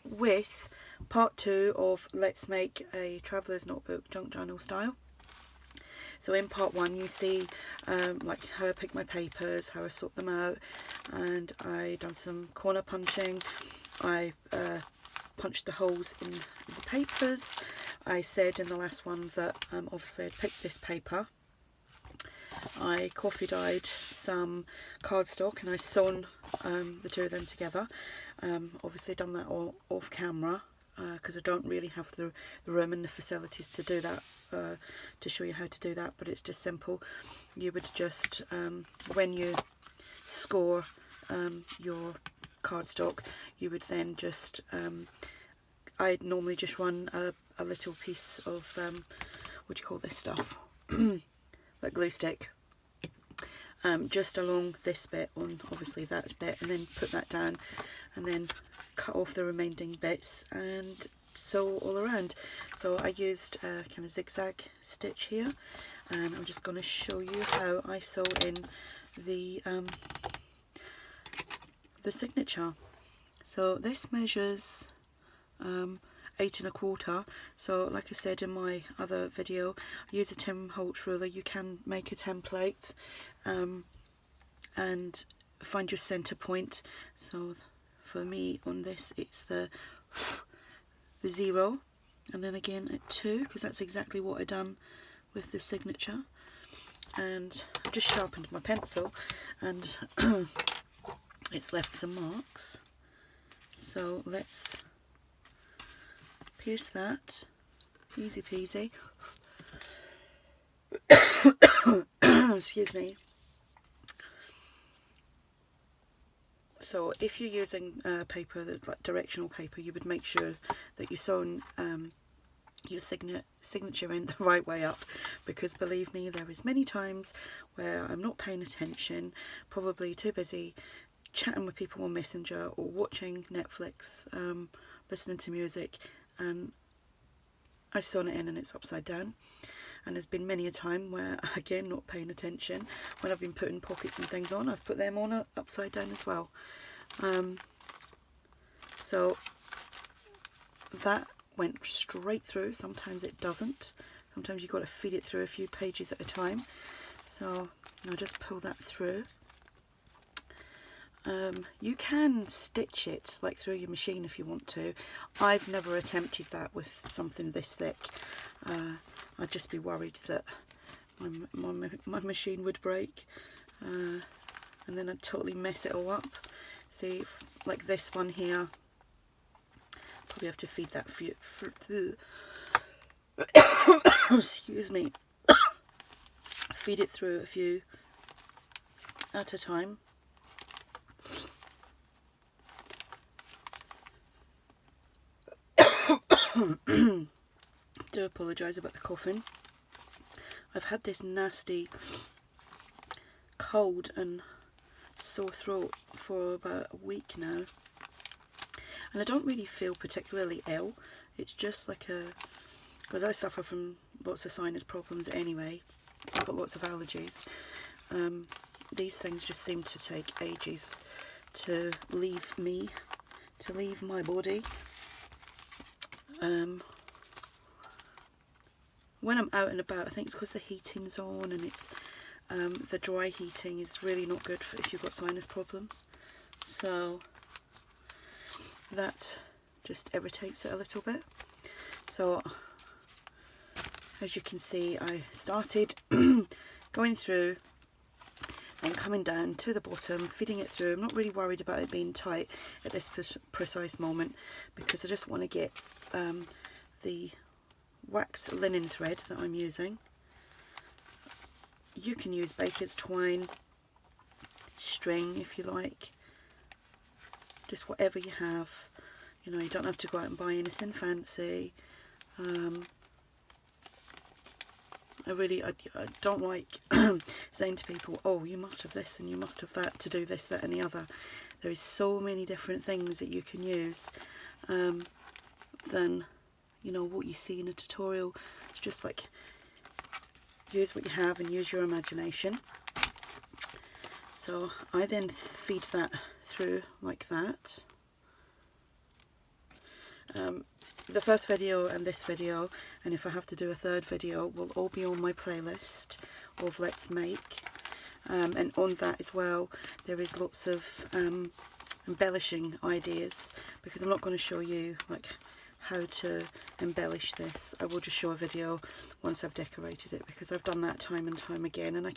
with part 2 of Let's Make a Traveller's Notebook Junk Journal style. So in part 1 you see like how I pick my papers, how I sort them out, and I done some corner punching. I punched the holes in the papers. I said in the last one that obviously I'd picked this paper. I coffee dyed some cardstock and I sewn the two of them together. Obviously done that all off camera because I don't really have the room and the facilities to do that, to show you how to do that, but it's just simple. You would just, when you score your cardstock, you would then just, I'd normally just run a little piece of, what do you call this stuff, like glue stick, just along this bit on obviously that bit, and then put that down and then cut off the remaining bits and sew all around. So I used a kind of zigzag stitch here, and I'm just going to show you how I sew in the signature. So this measures 8 1/4. So like I said in my other video, I use a Tim Holtz ruler. You can make a template and find your center point. So for me on this it's the 0, and then again at 2, because that's exactly what I done with the signature. And I just sharpened my pencil and it's left some marks. So let's pierce that, easy peasy. Excuse me. So if you're using paper, like directional paper, you would make sure that you're sewing your signature in the right way up, because believe me, there is many times where I'm not paying attention, probably too busy chatting with people on Messenger or watching Netflix, listening to music, and I sewn it in and it's upside down. And there's been many a time where, again, not paying attention, when I've been putting pockets and things on, I've put them on upside down as well. So that went straight through. Sometimes it doesn't. Sometimes you've got to feed it through a few pages at a time. So I'll just pull that through. You can stitch it like through your machine if you want to. I've never attempted that with something this thick. I'd just be worried that my machine would break, and then I'd totally mess it all up. See, like this one here, probably have to feed that excuse me, feed it through a few at a time. Do apologise about the coughing. I've had this nasty cold and sore throat for about a week now, and I don't really feel particularly ill. It's just like because I suffer from lots of sinus problems anyway. I've got lots of allergies. These things just seem to take ages to leave my body. When I'm out and about, I think it's because the heating's on, and it's the dry heating is really not good if you've got sinus problems. So that just irritates it a little bit. So as you can see, I started going through and coming down to the bottom, feeding it through. I'm not really worried about it being tight at this precise moment, because I just want to get the wax linen thread that I'm using. You can use baker's twine, string if you like, just whatever you have. You know, you don't have to go out and buy anything fancy. I don't like saying to people, oh, you must have this and you must have that to do this, that and the other. There is so many different things that you can use than, you know, what you see in a tutorial. It's just like, use what you have and use your imagination. So I then feed that through like that. The first video and this video, and if I have to do a third video, will all be on my playlist of Let's Make. And on that as well, there is lots of embellishing ideas, because I'm not going to show you like how to embellish this. I will just show a video once I've decorated it, because I've done that time and time again, and I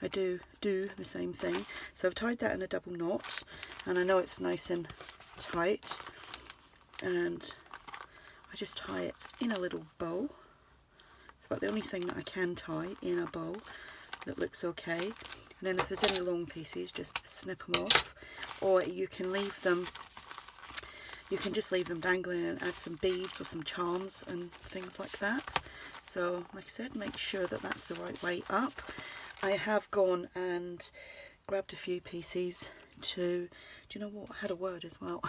do the same thing. So I've tied that in a double knot, and I know it's nice and tight, and I just tie it in a little bow. It's about the only thing that I can tie in a bow that looks okay. And then if there's any long pieces, just snip them off, or you can leave them, you can just leave them dangling and add some beads or some charms and things like that. So like I said, make sure that that's the right way up. I have gone and grabbed a few pieces to, do you know what, I had a word as well.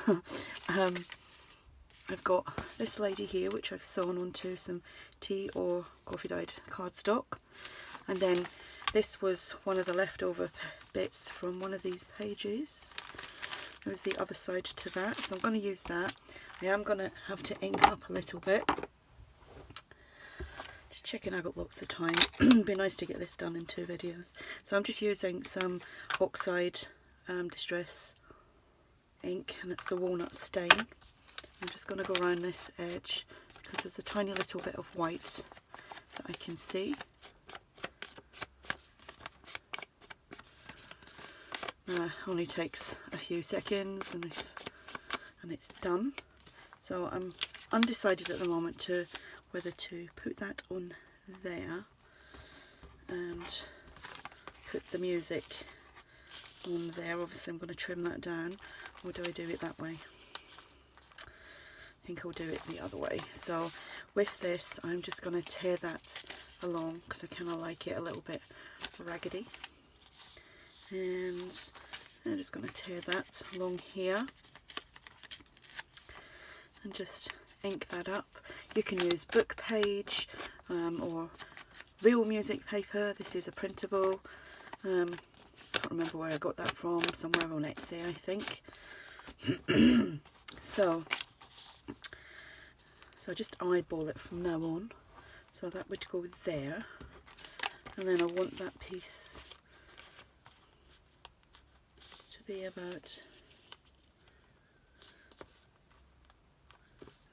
I've got this lady here, which I've sewn onto some tea or coffee dyed cardstock, and then this was one of the leftover bits from one of these pages. There was the other side to that, so I'm going to use that. I am going to have to ink up a little bit. Just checking I've got lots of time. It'd be nice to get this done in 2 videos. So I'm just using some Oxide Distress ink, and it's the Walnut Stain. I'm just going to go around this edge, because there's a tiny little bit of white that I can see. Only takes a few seconds and it's done. So I'm undecided at the moment to whether to put that on there and put the music on there. Obviously I'm going to trim that down, or do I do it that way? I think I'll do it the other way. So with this, I'm just going to tear that along, because I kind of like it a little bit raggedy. And I'm just going to tear that along here and just ink that up. You can use book page or real music paper. This is a printable. Can't remember where I got that from, somewhere on Etsy I think. So just eyeball it from now on. So that would go there, and then I want that piece to be about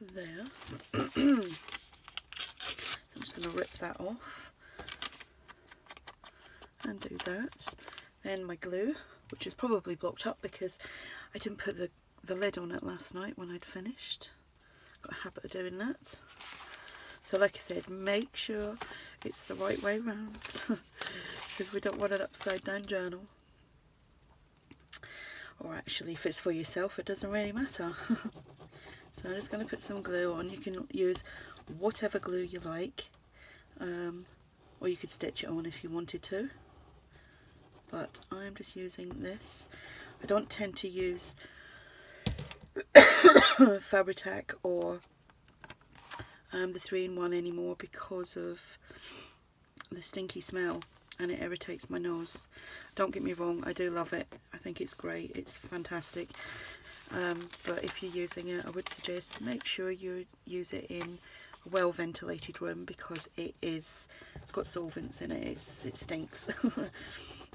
there. So I'm just going to rip that off and do that. Then my glue, which is probably blocked up because I didn't put the lid on it last night when I'd finished. Got a habit of doing that. So like I said, make sure it's the right way round, because we don't want an upside down journal. Or actually, if it's for yourself, it doesn't really matter. So I'm just going to put some glue on. You can use whatever glue you like, or you could stitch it on if you wanted to. But I'm just using this. I don't tend to use Fabri-Tac or the 3-in-1 anymore, because of the stinky smell, and it irritates my nose. Don't get me wrong, I do love it. I think it's great, it's fantastic. But if you're using it, I would suggest make sure you use it in a well ventilated room, because it's got solvents in it. It stinks.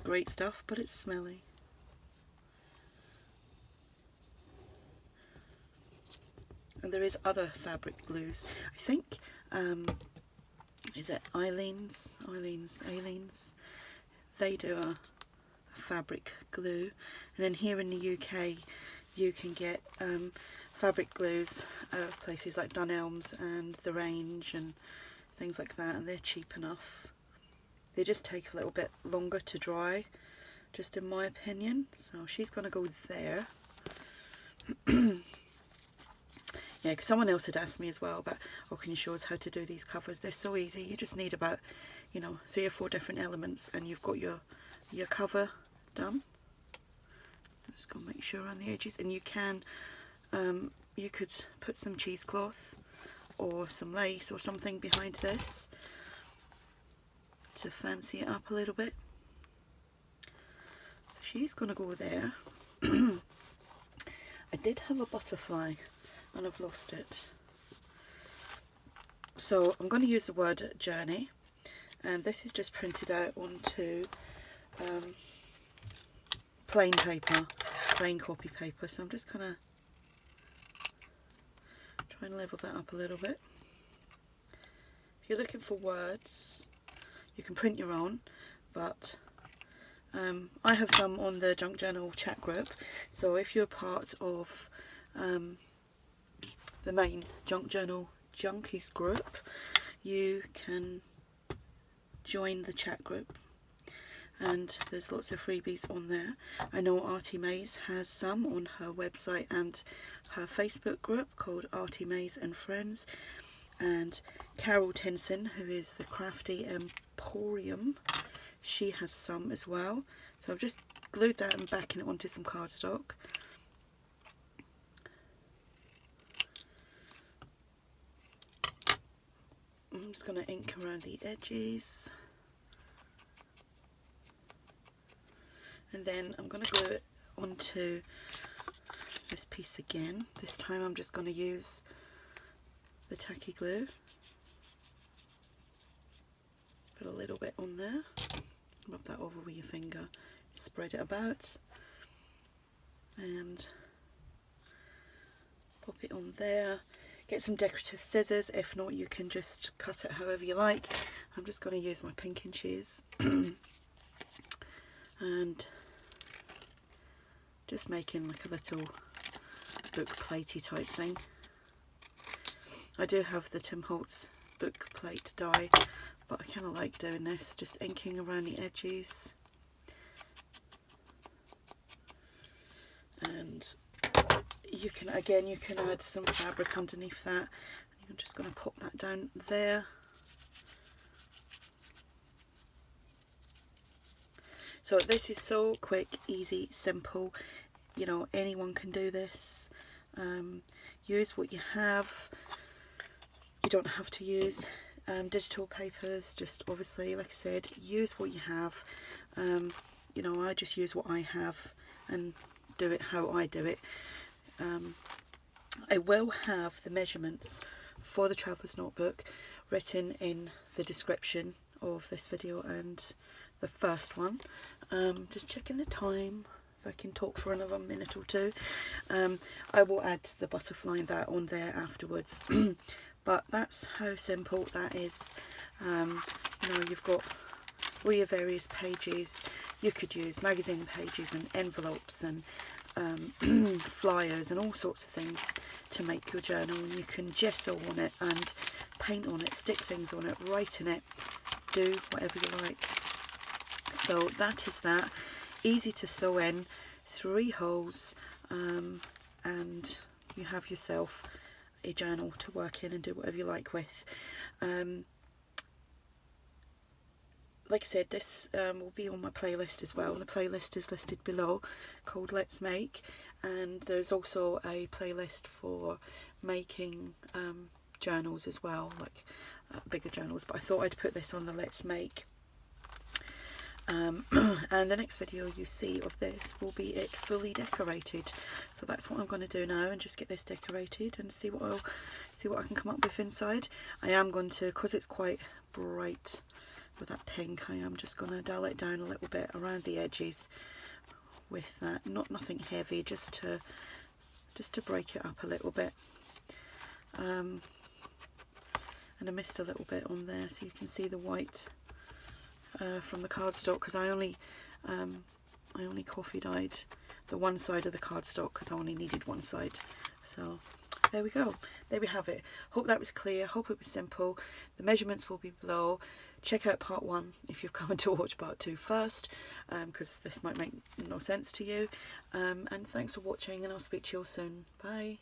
Great stuff, but it's smelly. And there is other fabric glues. I think, is it Aleene's? They do a fabric glue. And then here in the UK, you can get fabric glues of places like Donnelly's and The Range and things like that, and they're cheap enough. They just take a little bit longer to dry, just in my opinion. So she's going to go there. Yeah, because someone else had asked me as well about, oh, can you show us how to do these covers? They're so easy. You just need about, 3 or 4 different elements, and you've got your cover done. I'm just going to make sure around the edges. And you can, you could put some cheesecloth or some lace or something behind this to fancy it up a little bit. So she's going to go there. I did have a butterfly and I've lost it. So I'm going to use the word journey, and this is just printed out onto plain paper, plain copy paper. So I'm just going to try and level that up a little bit. If you're looking for words, you can print your own, but I have some on the Junk Journal chat group, so if you're part of the main Junk Journal Junkies group, you can join the chat group, and there's lots of freebies on there. I know ARTYmaze has some on her website and her Facebook group called ARTYmaze and Friends, and Carol Tinson, who is the Crafty Emporium, she has some as well. So I've just glued that and backing it onto some cardstock. I'm just going to ink around the edges, and then I'm going to glue it onto this piece again. This time I'm just going to use the tacky glue. Just put a little bit on there, rub that over with your finger, spread it about, and pop it on there. Get some decorative scissors, if not you can just cut it however you like. I'm just going to use my pinking shears and just making like a little book platey type thing. I do have the Tim Holtz book plate die, but I kind of like doing this, just inking around the edges. And you can add some fabric underneath that. I'm just going to pop that down there. So this is so quick, easy, simple. You know, anyone can do this. Use what you have. You don't have to use digital papers, just obviously, like I said, use what you have. You know, I just use what I have and do it how I do it. I will have the measurements for the Traveller's Notebook written in the description of this video and the first one. Just checking the time, if I can talk for another minute or two. I will add the butterfly and that on there afterwards. But that's how simple that is. You know, you've got all your various pages. You could use magazine pages and envelopes and flyers and all sorts of things to make your journal, and you can gesso on it and paint on it, stick things on it, write in it, do whatever you like. So that is that. Easy to sew in, 3 holes, and you have yourself a journal to work in and do whatever you like with. Like I said, this will be on my playlist as well. The playlist is listed below, called Let's Make, and there's also a playlist for making journals as well, like bigger journals, but I thought I'd put this on the Let's Make. And the next video you see of this will be it fully decorated. So that's what I'm going to do now, and just get this decorated and see what I can come up with inside. I am going to, because it's quite bright with that pink, I am just going to dull it down a little bit around the edges with that. Nothing heavy, just to break it up a little bit. And I missed a little bit on there so you can see the white from the cardstock, because I only coffee dyed the one side of the cardstock because I only needed one side. So there we go, there we have it. Hope that was clear, hope it was simple. The measurements will be below. Check out part 1 if you've come to watch part 2 first, because this might make no sense to you. And thanks for watching, and I'll speak to you all soon. Bye.